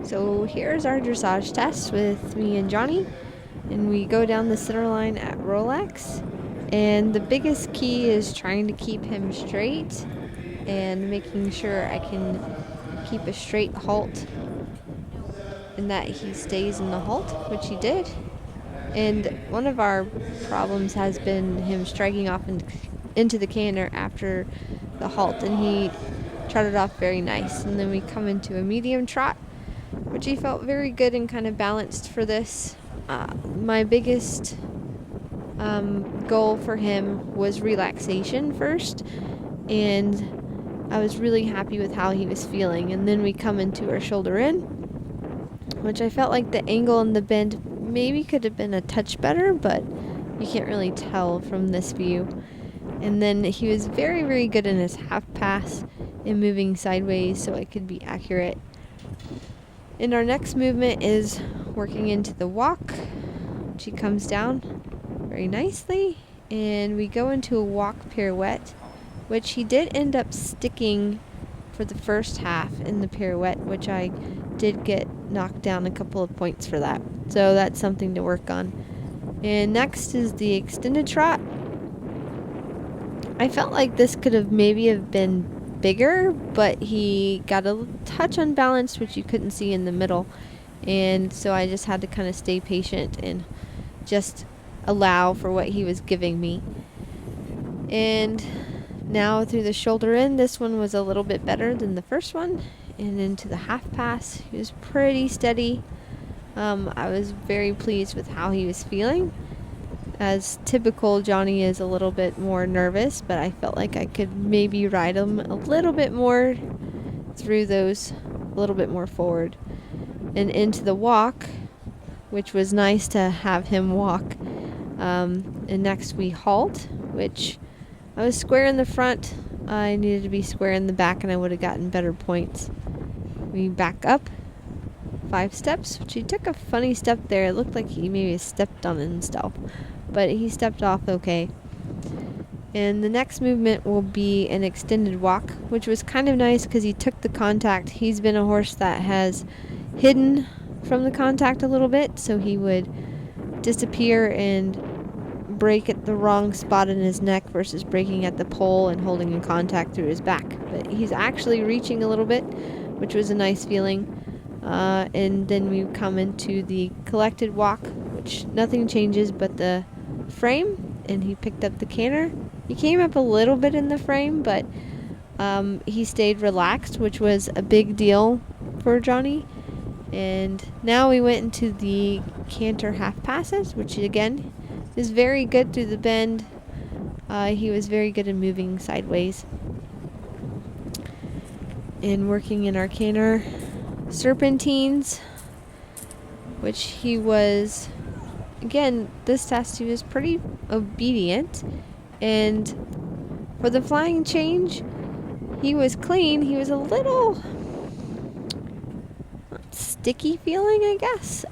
So here's our dressage test with me and Johnny, and we go down the center line at Rolex, and the biggest key is trying to keep him straight and making sure I can keep a straight halt and that he stays in the halt, which he did. And one of our problems has been him striking off into the canter after the halt, and he trotted off very nice. And then we come into a medium trot, which he felt very good and kind of balanced for this. My biggest goal for him was relaxation first, and I was really happy with how he was feeling. And then we come into our shoulder in, which I felt like the angle and the bend maybe could have been a touch better, but you can't really tell from this view. And then he was very, very good in his half pass and moving sideways so I could be accurate. And our next movement is working into the walk. She comes down very nicely, and we go into a walk pirouette, which he did end up sticking for the first half in the pirouette, which I did get knocked down a couple of points for that. So that's something to work on. And next is the extended trot. I felt like this could have maybe been bigger, but he got a touch unbalanced, which you couldn't see in the middle. And so I just had to kind of stay patient and just allow for what he was giving me. And now through the shoulder in, this one was a little bit better than the first one. And into the half pass, he was pretty steady. I was very pleased with how he was feeling. As typical, Johnny is a little bit more nervous, but I felt like I could maybe ride him a little bit more through those, a little bit more forward. And into the walk, which was nice to have him walk. And next we halt, which I was square in the front. I needed to be square in the back, and I would have gotten better points. We back up 5 steps, which he took a funny step there. It looked like he maybe stepped on it and stuff, but he stepped off okay. And the next movement will be an extended walk, which was kind of nice because he took the contact. He's been a horse that has hidden from the contact a little bit, so he would disappear and break at the wrong spot in his neck versus breaking at the pole and holding in contact through his back. But he's actually reaching a little bit, which was a nice feeling. And then we come into the collected walk, which nothing changes but the frame, and he picked up the canter. He came up a little bit in the frame, but he stayed relaxed, which was a big deal for Johnny. And now we went into the canter half passes, which again is very good through the bend. He was very good in moving sideways and working in our canter serpentines, which he was, again, this test he was pretty obedient. And for the flying change, he was clean. He was a little sticky feeling, I guess.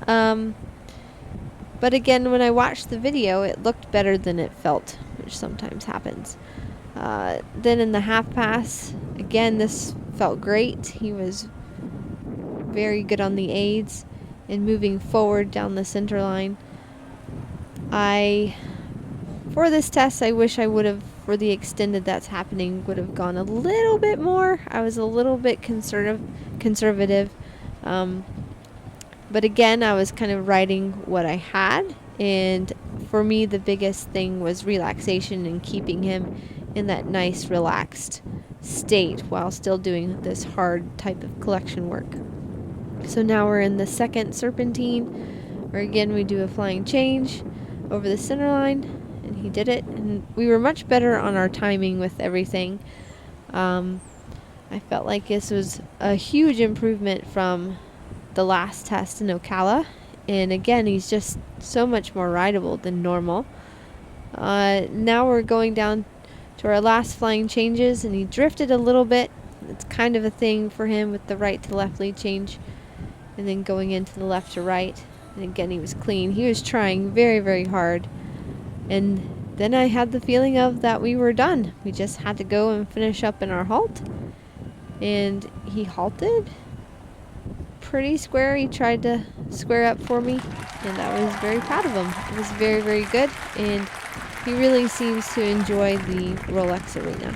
But again, when I watched the video, it looked better than it felt, which sometimes happens. Then in the half pass, again, this felt great. He was very good on the aids and moving forward down the center line. For this test, I wish I would have, for the extended that's happening, would have gone a little bit more. I was a little bit conservative. But again, I was kind of riding what I had, and for me the biggest thing was relaxation and keeping him in that nice relaxed state while still doing this hard type of collection work. So now we're in the second serpentine, where again we do a flying change over the center line, and he did it, and we were much better on our timing with everything. I felt like this was a huge improvement from the last test in Ocala, and again he's just so much more rideable than normal. Now we're going down to our last flying changes, and he drifted a little bit. It's kind of a thing for him with the right to left lead change, and then going into the left to right. And again, he was clean. He was trying very, very hard. And then I had the feeling of that we were done. We just had to go and finish up in our halt. And he halted pretty square. He tried to square up for me, and I was very proud of him. It was very, very good, and he really seems to enjoy the Rolex arena.